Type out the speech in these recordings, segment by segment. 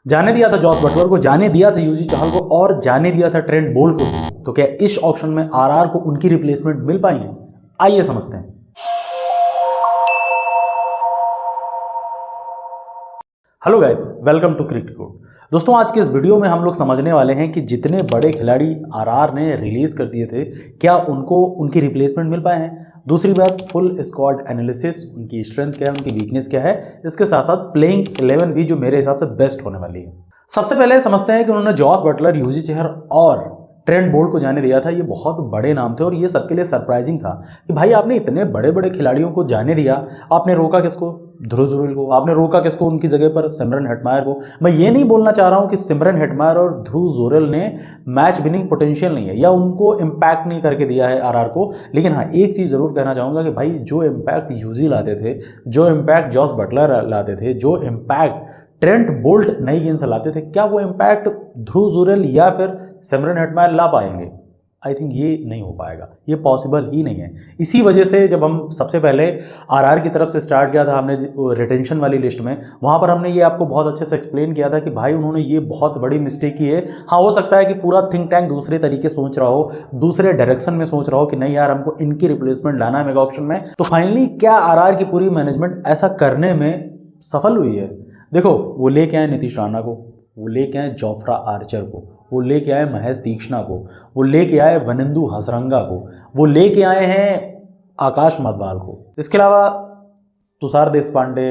जाने दिया था जॉस बटलर को, जाने दिया था युजी चहल को और जाने दिया था ट्रेंट बोल्ट को। तो क्या इस ऑक्शन में आरआर को उनकी रिप्लेसमेंट मिल पाई है? आइए समझते हैं। Hello guys, welcome to Cricket Code. दोस्तों, आज के इस वीडियो में हम लोग समझने वाले हैं कि जितने बड़े खिलाड़ी आरआर ने रिलीज कर दिए थे, क्या उनको उनकी रिप्लेसमेंट मिल पाए हैं। दूसरी बात, फुल स्क्वाड एनालिसिस, उनकी स्ट्रेंथ क्या है, उनकी वीकनेस क्या है, इसके साथ साथ प्लेइंग 11 भी जो मेरे हिसाब से बेस्ट होने वाली है। सबसे पहले समझते हैं कि उन्होंने जॉस बटलर, युजी चहल और ट्रेंट बोल्ट को जाने दिया था। ये बहुत बड़े नाम थे और ये सबके लिए सरप्राइजिंग था कि भाई आपने इतने बड़े बड़े खिलाड़ियों को जाने दिया। आपने रोका किसको? ध्रुव जुरेल को। आपने रोका किसको? उनकी जगह पर सिमरन हेटमायर को। मैं ये नहीं बोलना चाह रहा हूँ कि सिमरन हेटमायर और ध्रुव जुरेल ने मैच विनिंग पोटेंशियल नहीं है या उनको इम्पैक्ट नहीं करके दिया है आरआर को, लेकिन हाँ, एक चीज़ ज़रूर कहना चाहूँगा कि भाई जो इम्पैक्ट यूजी लाते थे, जो इम्पैक्ट जॉस बटलर लाते थे, जो इम्पैक्ट ट्रेंट बोल्ट नई गेंद से लाते थे, क्या वो इम्पैक्ट ध्रुव जुरेल या फिर सिमरन हेटमायर ला पाएंगे? आई थिंक ये नहीं हो पाएगा, ये पॉसिबल ही नहीं है। इसी वजह से जब हम सबसे पहले आरआर की तरफ से स्टार्ट किया था, हमने रिटेंशन वाली लिस्ट में, वहाँ पर हमने ये आपको बहुत अच्छे से एक्सप्लेन किया था कि भाई उन्होंने ये बहुत बड़ी मिस्टेक की है। हाँ, हो सकता है कि पूरा थिंक टैंक दूसरे तरीके सोच रहा हो, दूसरे डायरेक्शन में सोच रहा हो कि नहीं यार, हमको इनकी रिप्लेसमेंट लाना है मेगा ऑप्शन में। तो फाइनली क्या आरआर की पूरी मैनेजमेंट ऐसा करने में सफल हुई है? देखो, वो लेके आए नीतीश राणा को, वो लेके आए जोफ्रा आर्चर को, वो लेके आए महेश तीक्ष्णा को, वो लेके आए वनिंदु हसरंगा को, वो लेके आए हैं आकाश मधवाल को। इसके अलावा तुषार देशपांडे,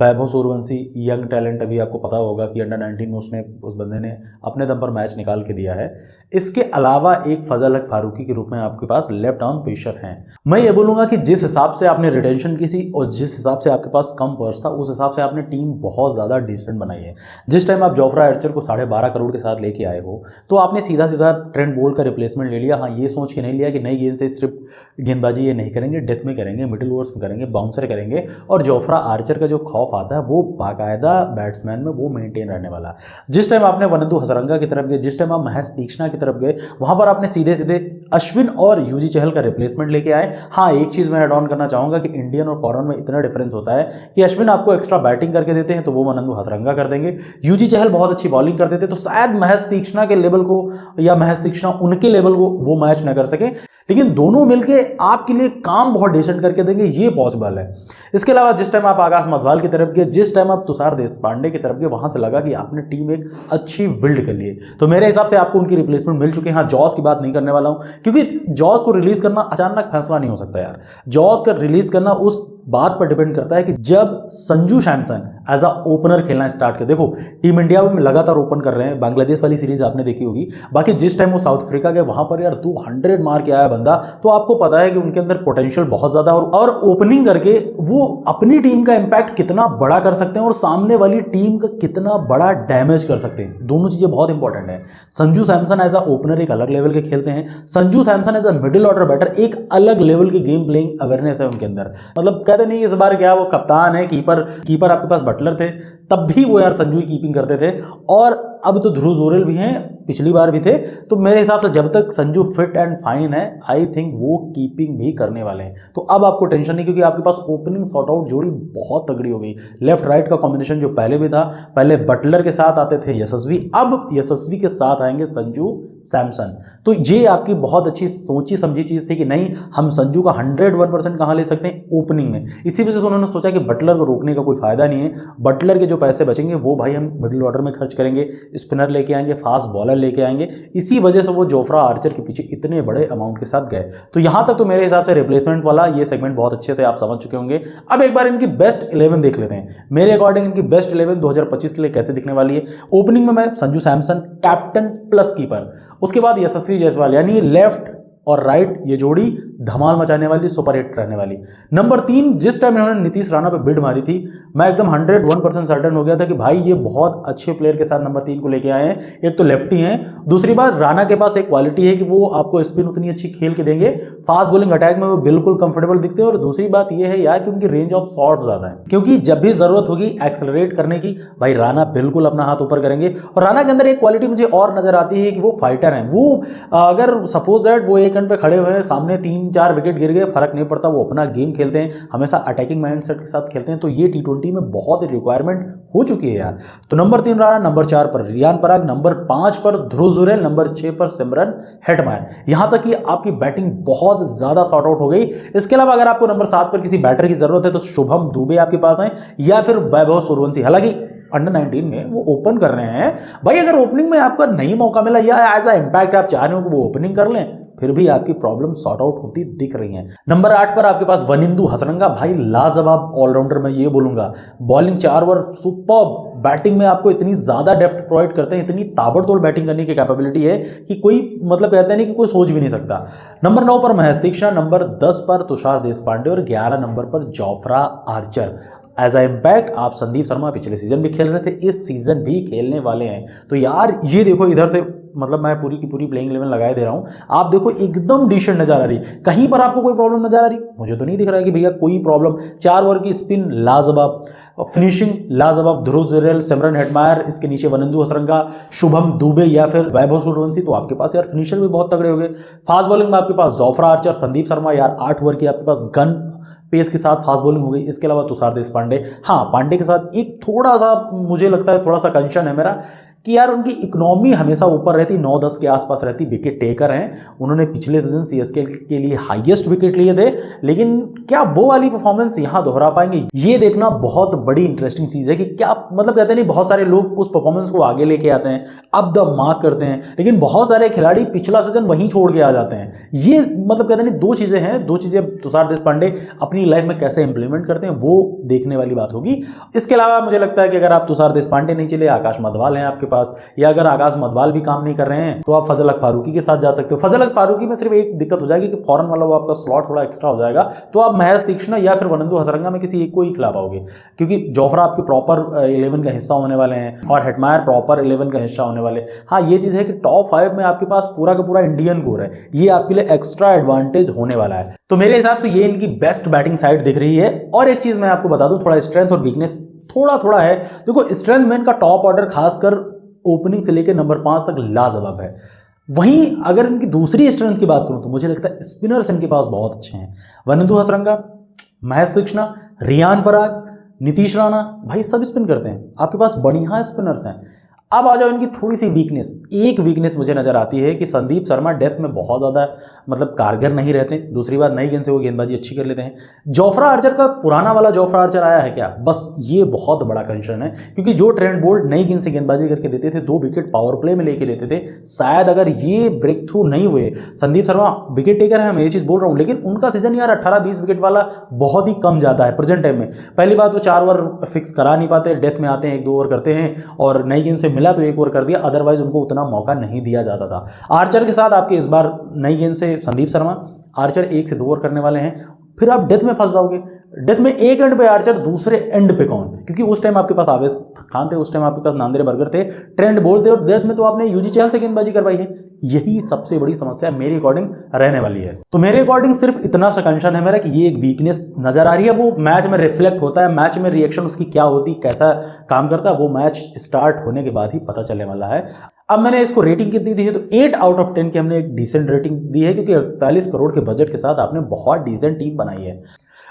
वैभव सूर्यवंशी, यंग टैलेंट, अभी आपको पता होगा कि अंडर 19 में उस बंदे ने अपने दम पर मैच निकाल के दिया है। इसके अलावा एक फजल हक फारूकी के रूप में आपके पास लेफ्ट आर्म पेसर हैं। मैं ये बोलूँगा कि जिस हिसाब से आपने रिटेंशन की थी और जिस हिसाब से आपके पास कम पर्स था, उस हिसाब से आपने टीम बहुत ज़्यादा डिसेंट बनाई है। जिस टाइम आप जोफ्रा आर्चर को 12.5 करोड़ के साथ लेके आए हो, तो आपने सीधा सीधा ट्रेंट बोल्ट का रिप्लेसमेंट ले लिया। हाँ, ये सोच के नहीं लिया कि नई गेंद से सिर्फ गेंदबाजी ये नहीं करेंगे, डेथ में करेंगे, मिडिल ओवर्स में करेंगे, बाउंसर करेंगे, और जोफ्रा आर्चर का जो खौफ आता है वो बाकायदा बैट्समैन में वो मेंटेन रहने वाला। जिस टाइम आपने वनिंदु हसरंगा की तरफ गए, जिस टाइम आप महेश तीक्ष्णा की तरफ गए, वहां पर आपने सीधे सीधे अश्विन और युजी चहल का रिप्लेसमेंट लेके आए। हाँ, एक चीज मैं ऐड ऑन करना चाहूंगा कि इंडियन और फॉरेन में इतना डिफरेंस होता है कि अश्विन आपको एक्स्ट्रा बैटिंग करके देते हैं तो वो वनिंदु हसरंगा कर देंगे, युजी चहल बहुत अच्छी बॉलिंग कर देते तो शायद महेश तीक्ष्णा के लेवल को या महेश तीक्ष्णा उनके लेवल को वो मैच न कर सके, लेकिन दोनों मिलके आपके लिए काम बहुत डिसेंट करके देंगे, ये पॉसिबल है। इसके अलावा जिस टाइम आप आकाश मधवाल की तरफ गए, जिस टाइम आप तुषार देशपांडे की तरफ गए, वहां से लगा कि आपने टीम एक अच्छी बिल्ड कर ली है। तो मेरे हिसाब से आपको उनकी रिप्लेसमेंट मिल चुके हैं। हाँ, जॉस की बात नहीं करने वाला हूं, क्योंकि जॉस को रिलीज करना अचानक फैसला नहीं हो सकता यार। जॉस का रिलीज करना उस बात पर डिपेंड करता है कि जब Sanju Samson as a opener खेलना स्टार्ट कर। देखो, टीम इंडिया में लगातार ओपन कर रहे हैं, बांग्लादेश वाली सीरीज आपने देखी होगी। बाकी जिस टाइम वो साउथ अफ्रीका गए, वहां पर यार 200 मार के आया बंदा, तो आपको पता है कि उनके अंदर पोटेंशियल बहुत ज्यादा, और ओपनिंग करके वो अपनी टीम का इंपैक्ट कितना बड़ा कर सकते हैं और सामने वाली टीम का कितना बड़ा डैमेज कर सकते हैं। दोनों चीजें बहुत इंपॉर्टेंट है। Sanju Samson as a opener एक अलग लेवल के खेलते हैं, Sanju Samson as a middle order batter एक अलग लेवल की गेम प्लेइंग अवेयरनेस है उनके अंदर। मतलब कहते नहीं इस बार क्या वो कप्तान है, कीपर आपके पास बटलर थे, तब भी वो यार संजू की कीपिंग करते थे, और अब तो ध्रुव जुरेल भी हैं, पिछली बार भी थे। तो मेरे हिसाब से जब तक संजू फिट एंड फाइन है, आई थिंक वो कीपिंग भी करने वाले हैं। तो अब आपको टेंशन नहीं, क्योंकि आपके पास ओपनिंग शॉट आउट जोड़ी बहुत तगड़ी हो गई। लेफ्ट राइट का कॉम्बिनेशन जो पहले भी था, पहले बटलर के साथ आते थे यशस्वी, अब यशस्वी के साथ आएंगे संजू सैमसन। तो ये आपकी बहुत अच्छी सोची समझी चीज थी कि नहीं, हम संजू का 101% कहाँ ले सकते हैं? ओपनिंग में। इसी वजह से उन्होंने सोचा कि बटलर को रोकने का कोई फायदा नहीं है, बटलर के जो पैसे बचेंगे वो भाई हम मिडिल ऑर्डर में खर्च करेंगे, स्पिनर लेके आएंगे, फास्ट बॉलर लेके आएंगे। इसी वजह से वो जोफ्रा आर्चर के पीछे इतने बड़े अमाउंट के साथ गए। तो यहां तक तो मेरे हिसाब से रिप्लेसमेंट वाला ये सेगमेंट बहुत अच्छे से आप समझ चुके होंगे। अब एक बार इनकी बेस्ट 11 देख लेते हैं। मेरे अकॉर्डिंग इनकी बेस्ट 11 2025 के लिए कैसे दिखने वाली है। ओपनिंग में मैं Sanju Samson captain plus keeper, उसके बाद यशस्वी जायसवाल, यानी लेफ्ट और राइट ये जोड़ी धमाल मचाने वाली, सुपर हिट रहने वाली। नंबर 3, जिस टाइम इन्होंने नीतीश राणा पे बिड मारी थी, मैं एकदम 101% सर्टन हो गया था कि भाई ये बहुत अच्छे प्लेयर के साथ नंबर 3 को लेके आए हैं। एक तो लेफ्टी हैं, दूसरी बात राणा के पास एक क्वालिटी है कि वो आपको स्पिन उतनी अच्छी खेल के देंगे, फास्ट बॉलिंग अटैक में वो बिल्कुल कंफर्टेबल दिखते हैं, और दूसरी बात ये है यार कि उनकी रेंज ऑफ शॉट्स ज्यादा है, क्योंकि जब भी जरूरत होगी एक्सेलरेट करने की, भाई राणा बिल्कुल अपना हाथ ऊपर करेंगे। और राणा के अंदर एक क्वालिटी मुझे और नजर आती है कि वो फाइटर हैं। वो अगर सपोज दैट वो एक एक एंड पे खड़े हुए हैं, सामने 3-4 विकेट गिर गए, फर्क नहीं पड़ता, वो अपना गेम खेलते हैं, हमेशा अटैकिंग माइंडसेट के साथ खेलते हैं। तो ये T20 में बहुत ही रिक्वायरमेंट हो चुकी है यार। तो नंबर 3 रहा, नंबर 4 पर रियान पराग, नंबर 5 पर ध्रुव जुरैल, नंबर 6 पर सिमरन हेटमायर। यहां तक कि आपकी बैटिंग बहुत ज्यादा सॉर्ट आउट हो गई। इसके अलावा अगर आपको नंबर 7 पर किसी बैटर की जरूरत है तो शुभम दुबे आपके पास है या फिर वैभव सूर्यवंशी। हालांकि अंडर 19 में वो ओपन कर रहे हैं भाई, अगर ओपनिंग में आपका नहीं मौका मिला या एज अ इम्पैक्ट आप चाह रहे हो कि वो ओपनिंग कर लें, फिर भी आपकी प्रॉब्लम सॉर्ट आउट होती दिख रही है। नंबर 8 पर आपके पास वनिंदु हसरंगा, भाई लाजवाब ऑलराउंडर मैं ये बोलूंगा, बॉलिंग 4 ओवर सुपर्ब, बैटिंग में आपको इतनी ज्यादा डेप्थ प्रोवाइड करते हैं, इतनी ताबड़तोड़ बैटिंग करने की कैपेबिलिटी है कि कोई मतलब कहते हैं नहीं कि कोई सोच भी नहीं सकता। नंबर 9 पर महेश दीक्षित, नंबर 10 पर तुषार देशपांडे और 11 नंबर पर Jofra Archer. As a impact आप संदीप शर्मा पिछले सीजन भी खेल रहे थे, इस सीजन भी खेलने वाले हैं। तो यार ये देखो इधर से मतलब मैं पूरी की पूरी प्लेइंग 11 लगाए दे रहा हूँ, आप देखो एकदम डिसेंट नजर आ रही। कहीं पर आपको कोई प्रॉब्लम नजर आ रही? मुझे तो नहीं दिख रहा है कि भैया कोई प्रॉब्लम। 4 ओवर की स्पिन लाजवाब, फिनिशिंग लाजवाब, ध्रुव जुरैल, सिमरन हेटमायर, इसके नीचे वनिंदु हसरंगा, शुभम दुबे या फिर वैभव सूर्यवंशी। तो आपके पास यार फिनिशर भी बहुत तगड़े हो गए। फास्ट बॉलिंग में आपके पास जोफ्रा आर्चर, संदीप शर्मा, यार 8 ओवर की आपके पास गन पेस के साथ फास्ट बॉलिंग हो गई। इसके अलावा तुषार देशपांडे, हाँ पांडे के साथ एक थोड़ा सा मुझे लगता है थोड़ा सा कंसर्न है मेरा कि यार उनकी इकोनॉमी हमेशा ऊपर रहती, 9-10 के आसपास रहती, विकेट टेकर हैं, उन्होंने पिछले सीजन सीएसके के लिए हाईएस्ट विकेट लिए थे, लेकिन क्या वो वाली परफॉर्मेंस यहां दोहरा पाएंगे? ये देखना बहुत बड़ी इंटरेस्टिंग चीज है कि क्या मतलब कहते हैं नहीं, बहुत सारे लोग उस परफॉर्मेंस को आगे लेके आते हैं, अब द मार्क करते हैं, लेकिन बहुत सारे खिलाड़ी पिछला सीजन वहीं छोड़ के आ जाते हैं। ये मतलब कहते हैं नहीं, दो चीजें हैं, दो चीजें तुषार देशपांडे अपनी लाइफ में कैसे इंप्लीमेंट करते हैं वो देखने वाली बात होगी। इसके अलावा मुझे लगता है कि अगर आप तुषार देशपांडे नहीं चले, आकाश मधवाल हैं आपके पास, या अगर आकाश मधवाल भी काम नहीं कर रहे हैं तो आप फजल हक फारूकी के साथ जा सकते हो। फजल हक फारूकी में सिर्फ एक दिक्कत हो जाएगी कि फॉरन वाला वो आपका स्लॉट थोड़ा एक्स्ट्रा हो जाएगा, तो आप महेश दीक्षित या फिर वनिंदु हसरंगा में किसी एक को ही खिला पाओगे, क्योंकि जोफ्रा आपके प्रॉपर 11 का हिस्सा होने वाले हैं और हेटमायर प्रॉपर 11 का हिस्सा होने वाले। हाँ ये चीज है कि टॉप 5 में आपके पास पूरा का पूरा इंडियन कोर है, ये आपके लिए एक्स्ट्रा एडवांटेज होने वाला है। तो मेरे हिसाब से ये इनकी बेस्ट बैटिंग साइड दिख रही है। और एक चीज मैं आपको बता दूं, थोड़ा स्ट्रेंथ और वीकनेस थोड़ा है। देखो स्ट्रेंथ में इनका टॉप ऑर्डर खासकर ओपनिंग से लेकर नंबर 5 तक लाजवाब है। वहीं अगर इनकी दूसरी स्ट्रेंथ की बात करूं तो मुझे लगता है स्पिनर्स इनके पास बहुत अच्छे हैं। वनिंदु हसरंगा, महेश दीक्षित, रियान पराग, नीतीश राणा, भाई सब स्पिन करते हैं, आपके पास बढ़िया स्पिनर्स हैं। अब आ जाओ इनकी थोड़ी सी वीकनेस। एक वीकनेस मुझे नजर आती है कि संदीप शर्मा डेथ में बहुत ज़्यादा मतलब कारगर नहीं रहते। दूसरी बात, नई गेंद से वो गेंदबाजी अच्छी कर लेते हैं। जोफ्रा आर्चर का पुराना वाला जोफ्रा आर्चर आया है क्या? बस ये बहुत बड़ा कंसर्न है, क्योंकि जो ट्रेंट बोल्ट नई गेंद से गेंदबाजी करके देते थे, 2 विकेट पावर प्ले में लेके देते थे, शायद अगर ये ब्रेक थ्रू नहीं हुए, संदीप शर्मा विकेट टेकर है, मैं ये चीज़ बोल रहा हूँ, लेकिन उनका सीजन यार 18-20 विकेट वाला बहुत ही कम जाता है प्रेजेंट टाइम में। पहली बात, वो 4 ओवर फिक्स करा नहीं पाते, डेथ में आते हैं 1-2 ओवर करते हैं, और नई गेंद से मिला तो 1 ओवर कर दिया, अदरवाइज उनको उतना मौका नहीं दिया जाता था। आर्चर के साथ आपके इस बार नई गेंद से संदीप शर्मा, आर्चर 1 से 2 ओवर करने वाले हैं, फिर आप डेथ में फंस जाओगे। डेथ में एक एंड पे आर्चर, दूसरे एंड पे कौन? क्योंकि उस टाइम आपके पास आवेश खान थे, उस टाइम आपके पास नांदेड़ बर्गर थे, ट्रेंड बोल्ट थे, और डेथ में तो आपने यूजी चहल से गेंदबाजी करवाई है। यही सबसे बड़ी समस्या मेरी अकॉर्डिंग रहने वाली है। तो मेरे अकॉर्डिंग सिर्फ इतना सा कंसर्न है मेरा कि ये एक वीकनेस नजर आ रही है, वो मैच में रिफ्लेक्ट होता है, मैच में रिएक्शन उसकी क्या होती, कैसा काम करता है, वो मैच स्टार्ट होने के बाद ही पता चलने वाला है। अब मैंने इसको रेटिंग कितनी दी है, तो 8 आउट ऑफ 10 की हमने एक डिसेंट रेटिंग दी है, क्योंकि 48 करोड़ के बजट के साथ आपने बहुत डिसेंट टीम बनाई है।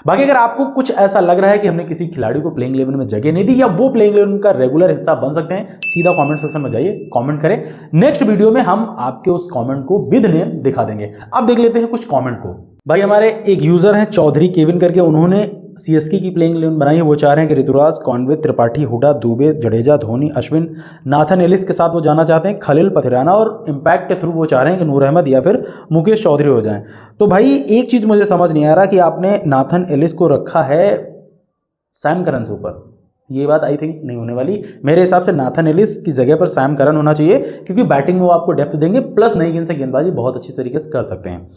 बाकी अगर आपको कुछ ऐसा लग रहा है कि हमने किसी खिलाड़ी को प्लेइंग 11 में जगह नहीं दी, या वो प्लेइंग 11 का रेगुलर हिस्सा बन सकते हैं, सीधा कमेंट सेक्शन में जाइए, कमेंट करें। नेक्स्ट वीडियो में हम आपके उस कमेंट को विद नेम दिखा देंगे। अब देख लेते हैं कुछ कमेंट को। भाई हमारे एक यूजर हैं चौधरी केविन करके, उन्होंने सीएसके की प्लेइंग 11 बनाई है। वो चाह रहे हैं कि Ruturaj, Conway, Tripathi, Hooda, Dube, Jadeja, Dhoni, Ashwin, Nathan Ellis के साथ वो जाना चाहते हैं, खलील पथिराना, और इम्पैक्ट के थ्रू वो चाह रहे हैं कि नूर अहमद या फिर मुकेश चौधरी हो जाएं। तो भाई एक चीज़ मुझे समझ नहीं आ रहा कि आपने नाथन एलिस को रखा है सैम करन से ऊपर, ये बात आई थिंक नहीं होने वाली। मेरे हिसाब से नाथन एलिस की जगह पर सैम करन होना चाहिए, क्योंकि बैटिंग में वो आपको डेप्थ देंगे, प्लस नई गेंद से गेंदबाजी बहुत अच्छी तरीके से कर सकते हैं।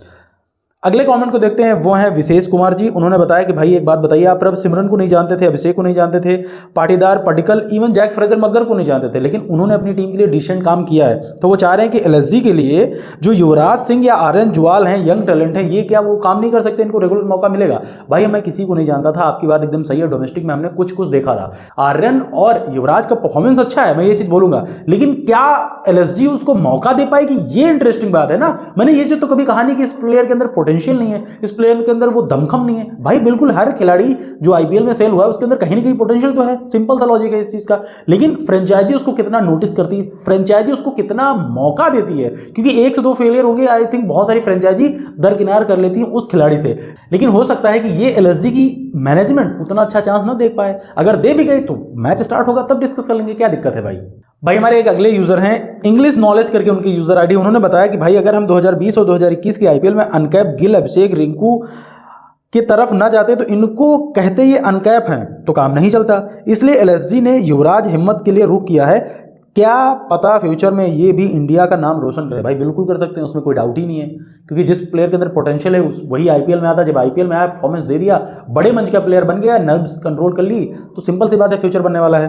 अगले कमेंट को देखते हैं, वो है विशेष कुमार जी। उन्होंने बताया कि भाई एक बात बताइए, आप प्रभ सिमरन को नहीं जानते थे, अभिषेक को नहीं जानते थे, Patidar, Padikkal, even Jake Fraser McGurk को नहीं जानते थे, लेकिन उन्होंने अपनी टीम के लिए डिसेंट काम किया है। तो वो चाह रहे हैं कि एलएसजी के लिए जो युवराज सिंह या आर्यन जुआल हैं, यंग टैलेंट है, ये क्या वो काम नहीं कर सकते? इनको रेगुलर मौका मिलेगा? भाई मैं किसी को नहीं जानता था, आपकी बात एकदम सही है। डोमेस्टिक में हमने कुछ कुछ देखा था, आर्यन और युवराज का परफॉर्मेंस अच्छा है, मैं ये चीज बोलूंगा, लेकिन क्या एलएसजी उसको मौका दे पाएगी? ये इंटरेस्टिंग बात है ना। मैंने ये चीज तो कभी कहा नहीं कि इस प्लेयर के अंदर पोटेंशियल नहीं है, इस प्लेयर के अंदर वो दमखम नहीं है। भाई बिल्कुल हर खिलाड़ी जो आईपीएल में सेल हुआ है उसके अंदर कहीं ना कहीं पोटेंशियल तो है, सिंपल सा लॉजिक है इस चीज का। लेकिन फ्रेंचाइजी उसको कितना नोटिस करती है, फ्रेंचाइजी उसको कितना मौका देती है, क्योंकि एक से दो फेलियर होंगे, आई थिंक बहुत सारी फ्रेंचाइजी दरकिनार कर लेती है उस खिलाड़ी से। लेकिन हो सकता है कि ये एलएसजी की मैनेजमेंट उतना अच्छा चांस ना देख पाए। अगर दे भी गई तो मैच स्टार्ट होगा तब डिस्कस कर लेंगे, क्या दिक्कत है भाई। हमारे एक अगले यूजर हैं इंग्लिश नॉलेज करके उनकी यूजर आईडी। उन्होंने बताया कि भाई अगर हम 2020 और 2021 की आईपीएल में अनकैप गिल, अभिषेक, रिंकू की तरफ ना जाते तो इनको कहते ये अनकैप हैं तो काम नहीं चलता, इसलिए एलएसजी ने युवराज हिम्मत के लिए रुख किया है। क्या पता फ्यूचर में ये भी इंडिया का नाम रोशन करे। भाई बिल्कुल कर सकते हैं, उसमें कोई डाउट ही नहीं है, क्योंकि जिस प्लेयर के अंदर पोटेंशियल है वही आईपीएल में आता। जब आईपीएल में आया, परफॉर्मेंस दे दिया, बड़े मंच का प्लेयर बन गया, नर्व्स कंट्रोल कर ली, तो सिंपल सी बात है फ्यूचर बनने वाला है।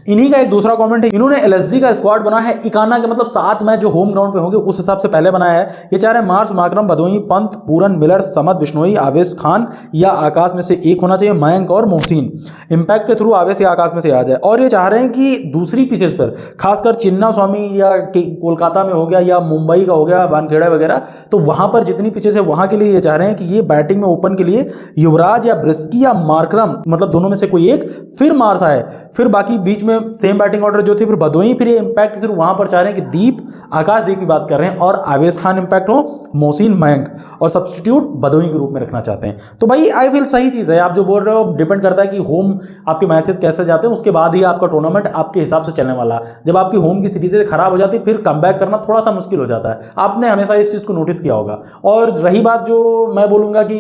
इन्हीं का एक दूसरा कमेंट है, इन्होंने एलएसजी का स्क्वाड बना है इकाना के, मतलब 7 मैच जो होम ग्राउंड पे होंगे उस हिसाब से पहले बनाया है। ये चाह रहे हैं मार्स, माकरम, भदोही, पंत, पूरन, मिलर, समद, बिश्नोई, आवेश खान या आकाश में से एक होना चाहिए, मयंक और मोहसिन। इंपैक्ट के थ्रू आवेश या आकाश में से आ जाए। और ये चाह रहे हैं कि दूसरी पिचेस पर, खासकर चिन्ना स्वामी या कोलकाता में हो गया या मुंबई का हो गया, वानखेड़ा वगैरह, तो वहां पर जितनी पिचेस है वहां के लिए ये चाह रहे हैं कि ये बैटिंग में ओपन के लिए युवराज या ब्रिस्की या मार्करम, मतलब दोनों में से कोई एक, फिर मार्स आए, फिर बाकी बीच में सेम बैटिंग ऑर्डर जो थी, फिर भदोही, फिर ये इंपैक्ट, फिर वहां पर चाह रहे हैं कि दीप, आकाशदीप की बात कर रहे हैं, और आवेश खान इंपैक्ट हो, मोहसिन, मयंक, और सब्स्टिट्यूट भदोही के रूप में रखना चाहते हैं। तो भाई आई फील सही चीज है। आप जो बोल रहे हो डिपेंड करता है कि होम आपके मैचेस कैसे जाते हैं, उसके बाद ही आपका टूर्नामेंट आपके हिसाब से चलने वाला। जब आपकी होम की सीरीज खराब हो जाती है फिर कमबैक करना थोड़ा सा मुश्किल हो जाता है। आपने हमेशा इस चीज़ को नोटिस किया होगा। और रही बात जो मैं बोलूँगा कि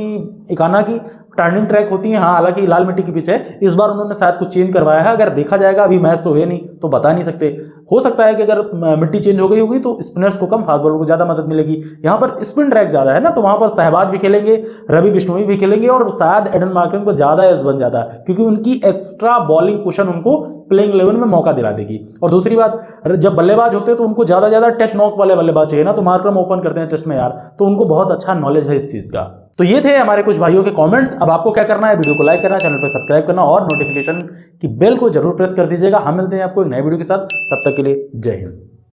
इकाना की टर्निंग ट्रैक होती है, हाँ हालांकि लाल मिट्टी की पिच है, इस बार उन्होंने शायद कुछ चेंज करवाया है। अगर देखा जाएगा, अभी मैच तो है नहीं तो बता नहीं सकते, हो सकता है कि अगर मिट्टी चेंज हो गई होगी तो स्पिनर्स को कम, फास्ट बॉलर को ज़्यादा मदद मिलेगी। यहाँ पर स्पिन ट्रैक ज़्यादा है ना, तो वहाँ पर सहवाग भी खेलेंगे, रवि बिश्नोई भी खेलेंगे, और शायद एडन मार्करम को ज़्यादा एज बन जाता है, क्योंकि उनकी एक्स्ट्रा बॉलिंग कुशन उनको प्लेइंग 11 में मौका दिला देगी। और दूसरी बात, जब बल्लेबाज होते हैं तो उनको ज़्यादा टेस्ट नॉक वाले बल्लेबाज चाहिए ना, तो मार्करम ओपन करते हैं टेस्ट में यार, तो उनको बहुत अच्छा नॉलेज है इस चीज़ का। तो ये थे हमारे कुछ भाइयों के कमेंट्स। अब आपको क्या करना है, वीडियो को लाइक करना, चैनल पर सब्सक्राइब करना और नोटिफिकेशन की बेल को जरूर प्रेस कर दीजिएगा। हम मिलते हैं आपको एक नए वीडियो के साथ, तब तक के लिए जय हिंद।